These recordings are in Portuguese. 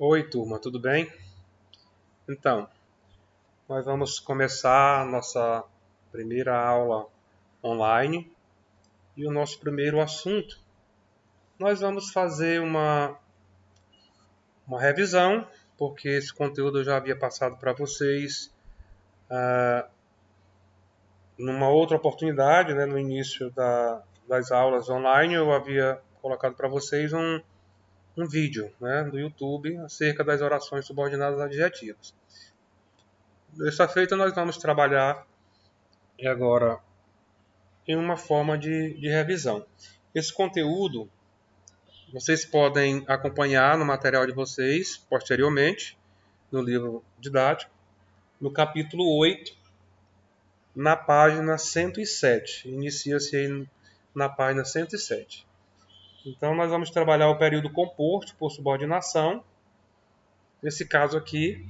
Oi, turma, tudo bem? Então, nós vamos começar a nossa primeira aula online e o nosso primeiro assunto. Nós vamos fazer uma revisão, porque esse conteúdo eu já havia passado para vocês numa outra oportunidade, né, no início das aulas online. Eu havia colocado para vocês um vídeo, né, do YouTube acerca das orações subordinadas adjetivas. Dessa feita, nós vamos trabalhar agora em uma forma de revisão. Esse conteúdo vocês podem acompanhar no material de vocês posteriormente, no livro didático, no capítulo 8, na página 107. Inicia-se aí na página 107. Então, nós vamos trabalhar o período composto por subordinação. Nesse caso aqui,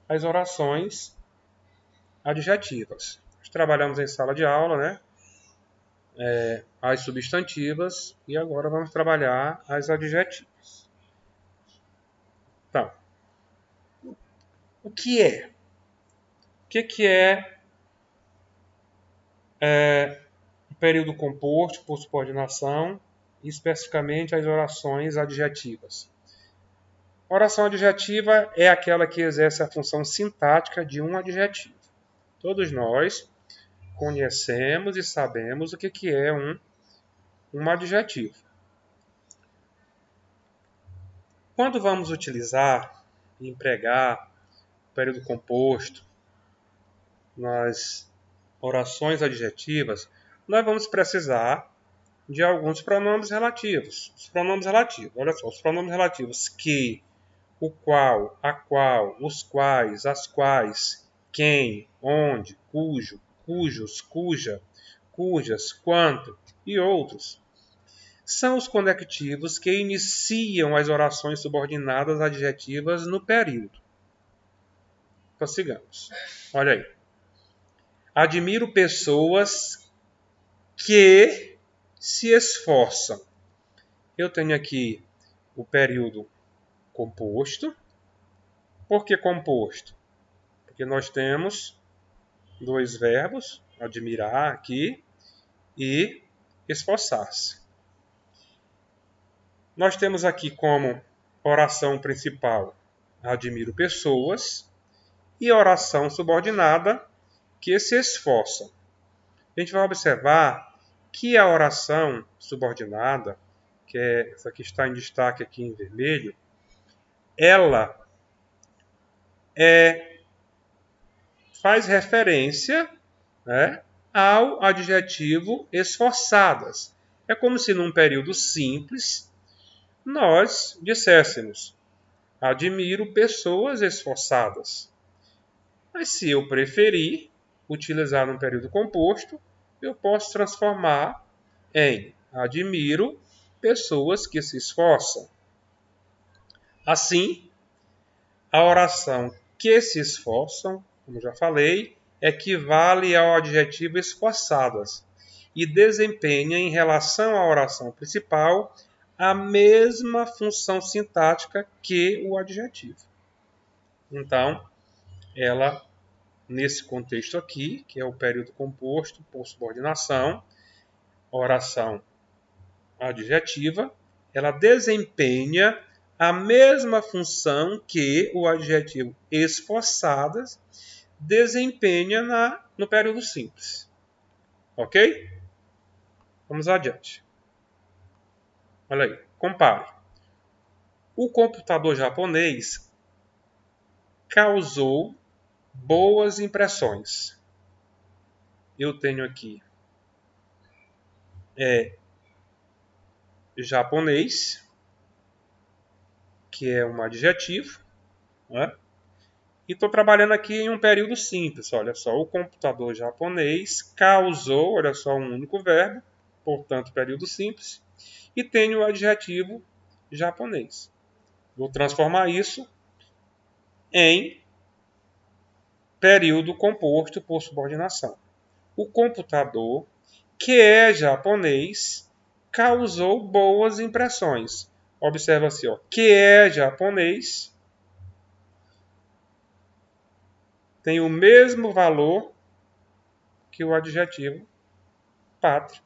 as orações adjetivas. Nós trabalhamos em sala de aula, né? As substantivas e agora vamos trabalhar as adjetivas. Então, o que é? O que é o período composto por subordinação e especificamente as orações adjetivas? A oração adjetiva é aquela que exerce a função sintática de um adjetivo. Todos nós conhecemos e sabemos o que é um adjetivo. Quando vamos utilizar e empregar o período composto nas orações adjetivas, nós vamos precisar de alguns pronomes relativos. Os pronomes relativos, olha só, os pronomes relativos que, o qual, a qual, os quais, as quais, quem, onde, cujo, cujos, cuja, cujas, quanto e outros. São os conectivos que iniciam as orações subordinadas adjetivas no período. Prossigamos. Olha aí. Admiro pessoas que se esforçam. Eu tenho aqui o período composto. Por que composto? Porque nós temos dois verbos, admirar aqui e esforçar-se. Nós temos aqui como oração principal, admiro pessoas, e oração subordinada, que se esforçam. A gente vai observar que a oração subordinada, que é essa que está em destaque aqui em vermelho, ela faz referência, né, ao adjetivo esforçadas. É como se num período simples nós disséssemos: admiro pessoas esforçadas. Mas se eu preferir utilizar um período composto, eu posso transformar em admiro pessoas que se esforçam. Assim, a oração que se esforçam, como já falei, equivale ao adjetivo esforçadas e desempenha em relação à oração principal a mesma função sintática que o adjetivo. Então, ela, nesse contexto aqui, que é o período composto por subordinação, oração adjetiva, ela desempenha a mesma função que o adjetivo esforçadas desempenha no período simples. Ok? Vamos adiante. Olha aí, compare. O computador japonês causou boas impressões. Eu tenho aqui japonês, que é um adjetivo, né? E estou trabalhando aqui em um período simples. Olha só, o computador japonês causou, olha só, um único verbo, portanto, período simples, e tenho o adjetivo japonês. Vou transformar isso em período composto por subordinação. O computador, que é japonês, causou boas impressões. Observa assim, ó, que é japonês, tem o mesmo valor que o adjetivo pátria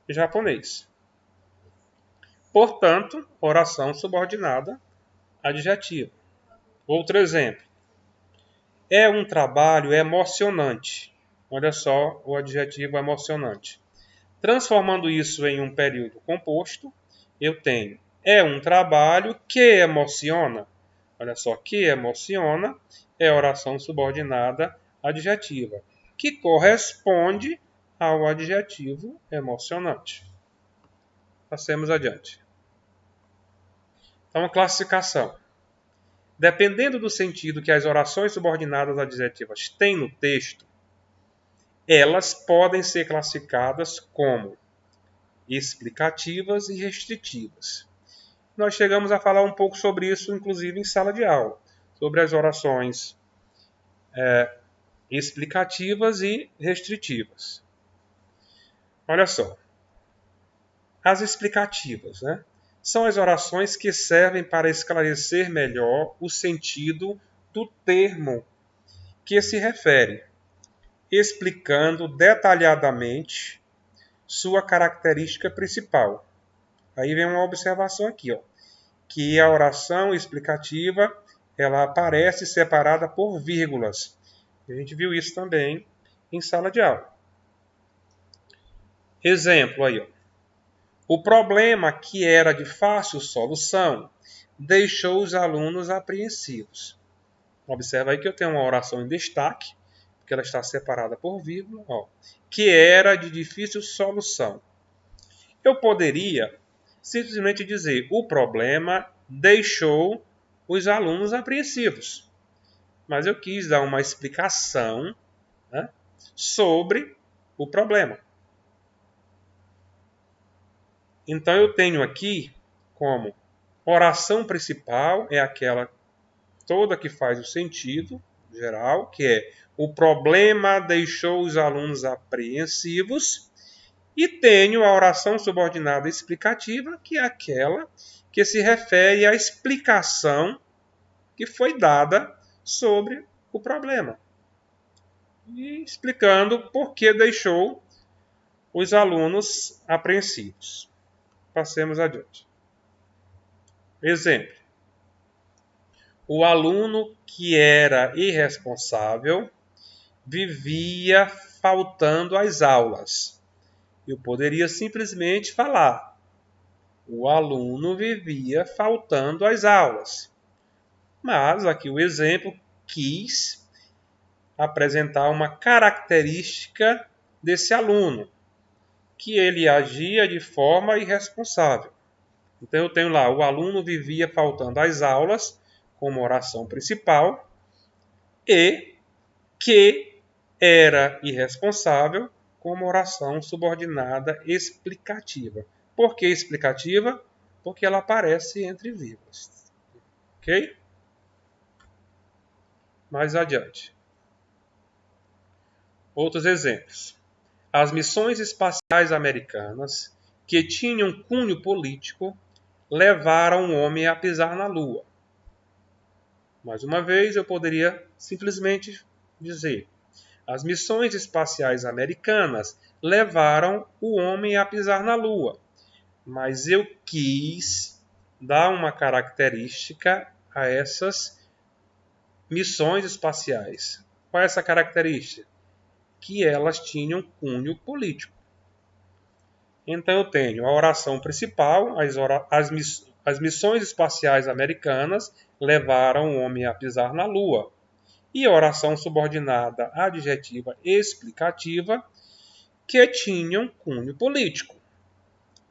japonês. Portanto, oração subordinada adjetiva. Outro exemplo. É um trabalho emocionante. Olha só o adjetivo emocionante. Transformando isso em um período composto, eu tenho é um trabalho que emociona. Olha só, que emociona é oração subordinada adjetiva, que corresponde ao adjetivo emocionante. Passemos adiante. Então, a classificação. Dependendo do sentido que as orações subordinadas adjetivas têm no texto, elas podem ser classificadas como explicativas e restritivas. Nós chegamos a falar um pouco sobre isso, inclusive, em sala de aula, sobre as orações explicativas e restritivas. Olha só. As explicativas, né? São as orações que servem para esclarecer melhor o sentido do termo que se refere, explicando detalhadamente sua característica principal. Aí vem uma observação aqui, ó, que a oração explicativa ela aparece separada por vírgulas. A gente viu isso também em sala de aula. Exemplo aí, ó. O problema, que era de fácil solução, deixou os alunos apreensivos. Observa aí que eu tenho uma oração em destaque, porque ela está separada por vírgula, ó, que era de difícil solução. Eu poderia simplesmente dizer o problema deixou os alunos apreensivos. Mas eu quis dar uma explicação, né, sobre o problema. Então eu tenho aqui como oração principal é aquela toda que faz o sentido geral, que é o problema deixou os alunos apreensivos, e tenho a oração subordinada explicativa, que é aquela que se refere à explicação que foi dada sobre o problema, e explicando por que deixou os alunos apreensivos. Passemos adiante. Exemplo. O aluno que era irresponsável vivia faltando às aulas. Eu poderia simplesmente falar: o aluno vivia faltando às aulas. Mas aqui o exemplo quis apresentar uma característica desse aluno, que ele agia de forma irresponsável. Então eu tenho lá, o aluno vivia faltando às aulas, como oração principal, e que era irresponsável, como oração subordinada explicativa. Por que explicativa? Porque ela aparece entre vírgulas. Ok? Mais adiante. Outros exemplos. As missões espaciais americanas, que tinham cunho político, levaram o homem a pisar na Lua. Mais uma vez, eu poderia simplesmente dizer: as missões espaciais americanas levaram o homem a pisar na Lua. Mas eu quis dar uma característica a essas missões espaciais. Qual é essa característica? Que elas tinham cunho político. Então eu tenho a oração principal, as missões espaciais americanas levaram o homem a pisar na Lua. E a oração subordinada adjetiva explicativa, que tinham cunho político.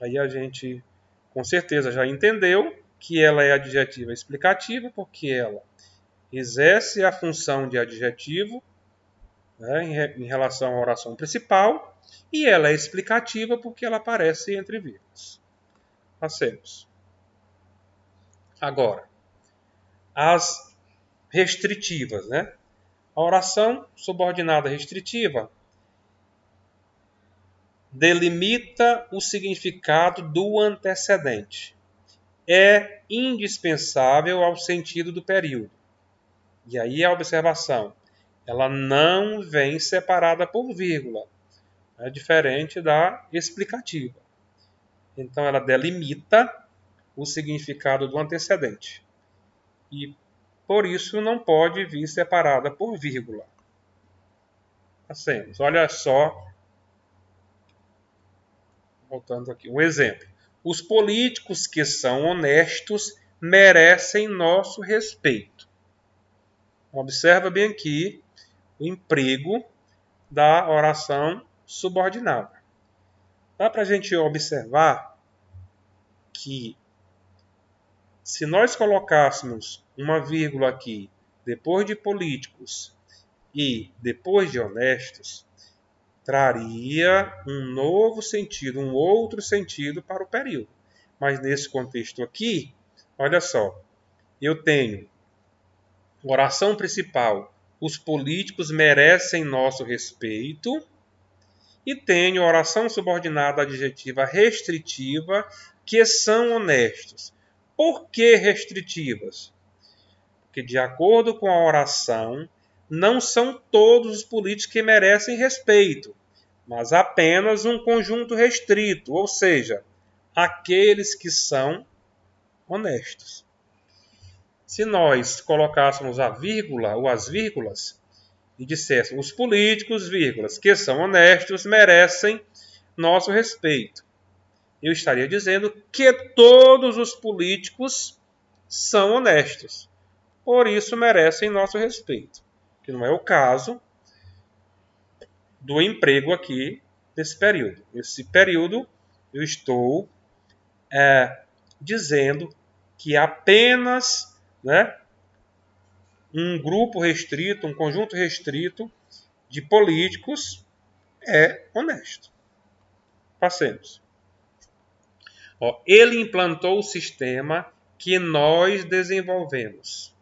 Aí a gente com certeza já entendeu que ela é adjetiva explicativa, porque ela exerce a função de adjetivo, né, em relação à oração principal, e ela é explicativa porque ela aparece entre vírgulas. Passemos. Agora, as restritivas, né? A oração subordinada restritiva delimita o significado do antecedente. É indispensável ao sentido do período. E aí a observação. ela não vem separada por vírgula, é diferente da explicativa. Então, ela delimita o significado do antecedente. E, por isso, não pode vir separada por vírgula. Passemos. Olha só, voltando aqui, um exemplo. Os políticos que são honestos merecem nosso respeito. Observa bem aqui o emprego da oração subordinada. Dá para a gente observar que se nós colocássemos uma vírgula aqui depois de políticos e depois de honestos, traria um novo sentido, um outro sentido para o período. Mas nesse contexto aqui, olha só, eu tenho oração principal, os políticos merecem nosso respeito, e tenho oração subordinada adjetiva restritiva, que são honestos. Por que restritivas? Porque, de acordo com a oração, não são todos os políticos que merecem respeito, mas apenas um conjunto restrito, ou seja, aqueles que são honestos. Se nós colocássemos a vírgula ou as vírgulas e disséssemos os políticos, vírgulas, que são honestos, merecem nosso respeito, eu estaria dizendo que todos os políticos são honestos, por isso merecem nosso respeito, que não é o caso do emprego aqui nesse período. Nesse período eu estou dizendo que apenas, um grupo restrito, um conjunto restrito de políticos é honesto. Passemos. Ele implantou o sistema que nós desenvolvemos.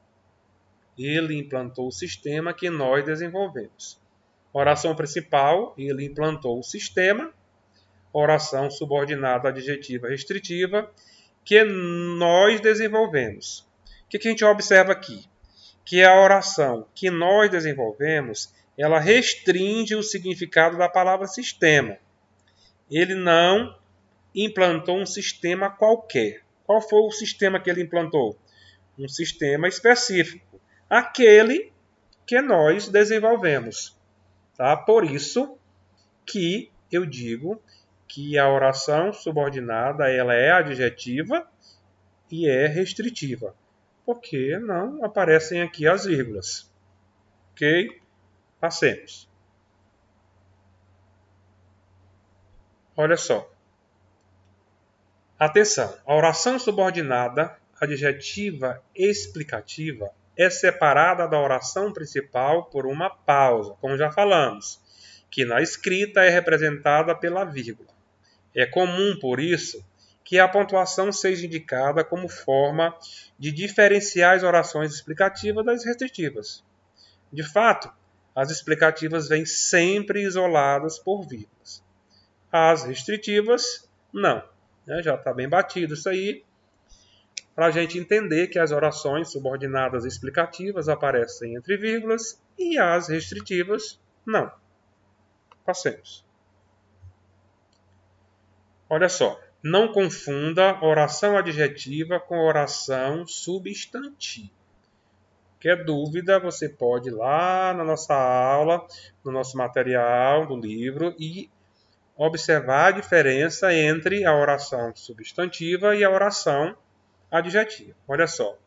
Ele implantou o sistema que nós desenvolvemos. Oração principal, ele implantou o sistema. Oração subordinada adjetiva restritiva, que nós desenvolvemos. O que a gente observa aqui? Que a oração que nós desenvolvemos, ela restringe o significado da palavra sistema. Ele não implantou um sistema qualquer. Qual foi o sistema que ele implantou? Um sistema específico. Aquele que nós desenvolvemos. Tá? Por isso que eu digo que a oração subordinada ela é adjetiva e é restritiva. Porque não aparecem aqui as vírgulas. Ok? Passemos. Olha só. Atenção, a oração subordinada adjetiva explicativa é separada da oração principal por uma pausa, como já falamos, que na escrita é representada pela vírgula. É comum, por isso, que a pontuação seja indicada como forma de diferenciar as orações explicativas das restritivas. De fato, as explicativas vêm sempre isoladas por vírgulas. As restritivas, não. Já está bem batido isso aí, para a gente entender que as orações subordinadas explicativas aparecem entre vírgulas e as restritivas, não. Passemos. Olha só, não confunda oração adjetiva com oração substantiva. Qualquer dúvida, você pode ir lá na nossa aula, no nosso material do livro e observar a diferença entre a oração substantiva e a oração adjetiva. Olha só.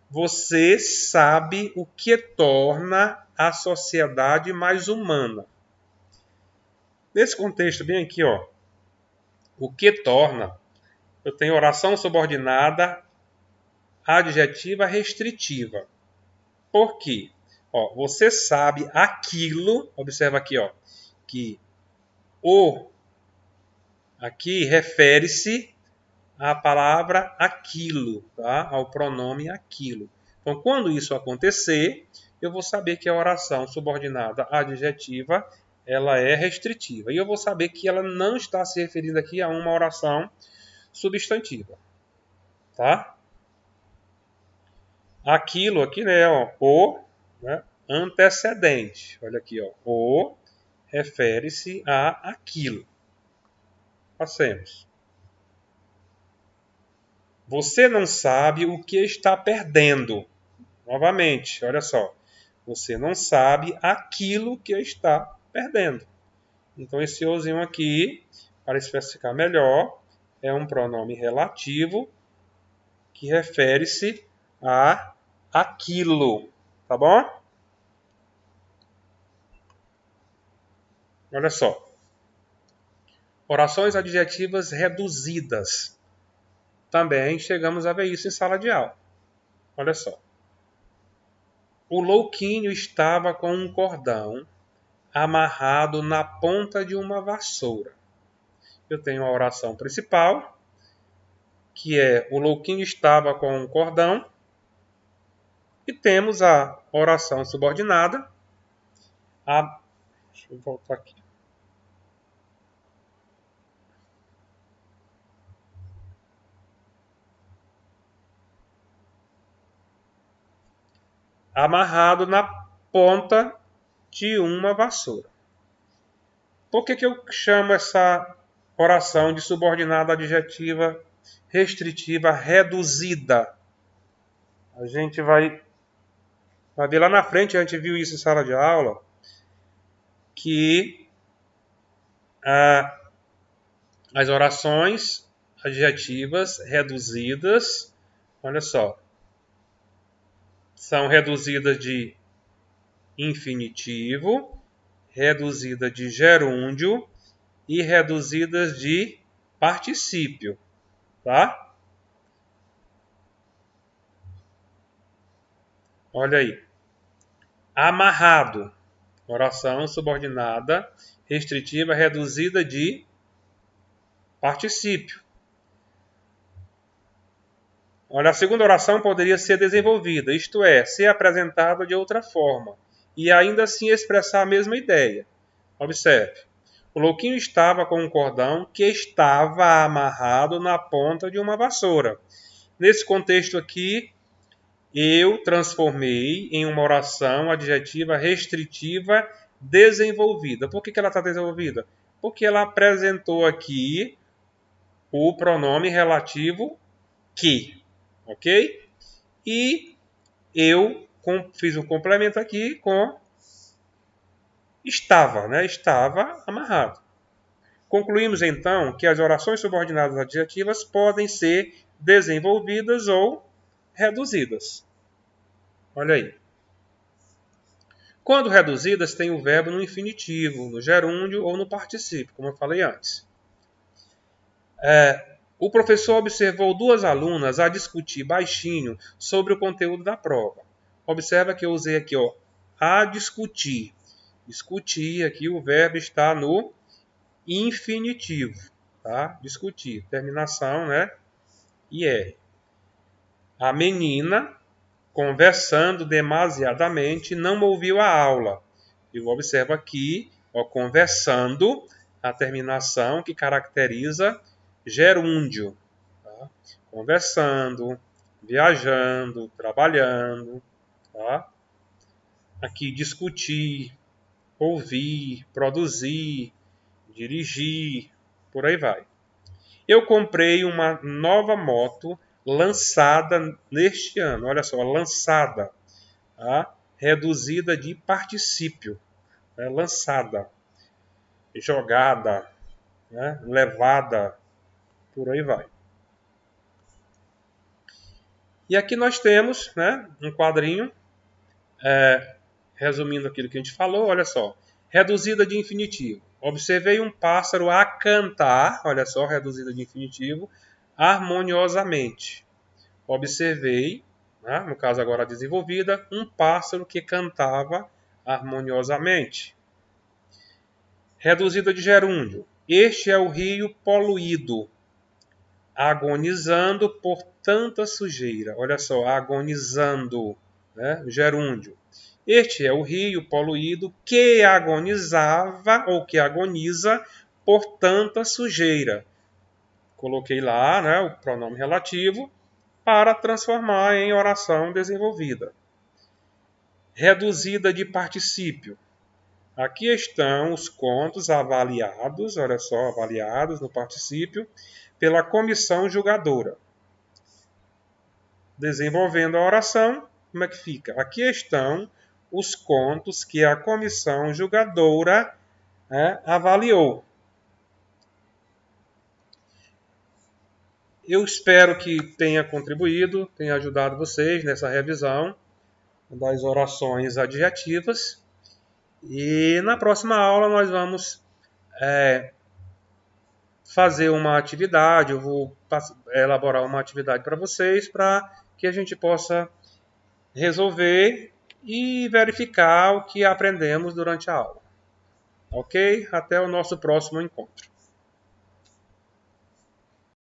Você sabe o que torna a sociedade mais humana. Nesse contexto, bem aqui, o que torna, eu tenho oração subordinada adjetiva restritiva. Por quê? Você sabe aquilo, observa aqui, que o aqui refere-se à palavra aquilo, tá? Ao pronome aquilo. Então, quando isso acontecer, eu vou saber que a oração subordinada adjetiva ela é restritiva. E eu vou saber que ela não está se referindo aqui a uma oração substantiva. Tá? Aquilo aqui, antecedente. Olha aqui, ó. O refere-se a aquilo. Passemos. Você não sabe o que está perdendo. Novamente, olha só. Você não sabe aquilo que está perdendo. Então, esse ozinho aqui, para especificar melhor, é um pronome relativo que refere-se a aquilo. Tá bom? Olha só. Orações adjetivas reduzidas. Também chegamos a ver isso em sala de aula. Olha só. O louquinho estava com um cordão amarrado na ponta de uma vassoura. Eu tenho a oração principal, que é o louquinho estava com um cordão. E temos a oração subordinada. Deixa eu voltar aqui. Amarrado na ponta de uma vassoura. Por que eu chamo essa oração de subordinada adjetiva restritiva reduzida? A gente vai ver lá na frente, a gente viu isso em sala de aula, que as orações adjetivas reduzidas, olha só, são reduzidas de infinitivo, reduzida de gerúndio e reduzidas de particípio, tá? Olha aí. Amarrado. Oração subordinada, restritiva, reduzida de particípio. Olha, a segunda oração poderia ser desenvolvida, isto é, ser apresentada de outra forma, e ainda assim expressar a mesma ideia. Observe. O louquinho estava com um cordão que estava amarrado na ponta de uma vassoura. Nesse contexto aqui, eu transformei em uma oração adjetiva restritiva desenvolvida. Por que ela está desenvolvida? Porque ela apresentou aqui o pronome relativo que, ok? E eu fiz um complemento aqui com estava, né? Estava amarrado. Concluímos então que as orações subordinadas adjetivas podem ser desenvolvidas ou reduzidas. Olha aí. Quando reduzidas, tem o verbo no infinitivo, no gerúndio ou no particípio, como eu falei antes. O professor observou duas alunas a discutir baixinho sobre o conteúdo da prova. Observa que eu usei aqui, ó, a discutir. Discutir, aqui o verbo está no infinitivo, tá? Discutir, terminação, né? IR. A menina, conversando demasiadamente, não ouviu a aula. Eu observo aqui, ó, conversando, a terminação que caracteriza gerúndio. Tá? Conversando, viajando, trabalhando. Tá? Aqui, discutir, ouvir, produzir, dirigir, por aí vai. Eu comprei uma nova moto lançada neste ano. Olha só, lançada. Tá? Reduzida de particípio. Lançada. Jogada. Né? Levada. Por aí vai. E aqui nós temos, né, um quadrinho. Resumindo aquilo que a gente falou, olha só. Reduzida de infinitivo. Observei um pássaro a cantar, olha só, reduzida de infinitivo, harmoniosamente. Observei, né, no caso agora desenvolvida, um pássaro que cantava harmoniosamente. Reduzida de gerúndio. Este é o rio poluído, agonizando por tanta sujeira. Olha só, agonizando, né, gerúndio. Este é o rio poluído que agonizava ou que agoniza por tanta sujeira. Coloquei lá, né, o pronome relativo para transformar em oração desenvolvida. reduzida de particípio. Aqui estão os contos avaliados, olha só, avaliados no particípio, pela comissão julgadora. Desenvolvendo a oração, como é que fica? Aqui estão os contos que a comissão julgadora avaliou. Eu espero que tenha contribuído, tenha ajudado vocês nessa revisão das orações adjetivas. E na próxima aula nós vamos fazer uma atividade, eu vou elaborar uma atividade para vocês, para que a gente possa resolver e verificar o que aprendemos durante a aula. Ok? Até o nosso próximo encontro.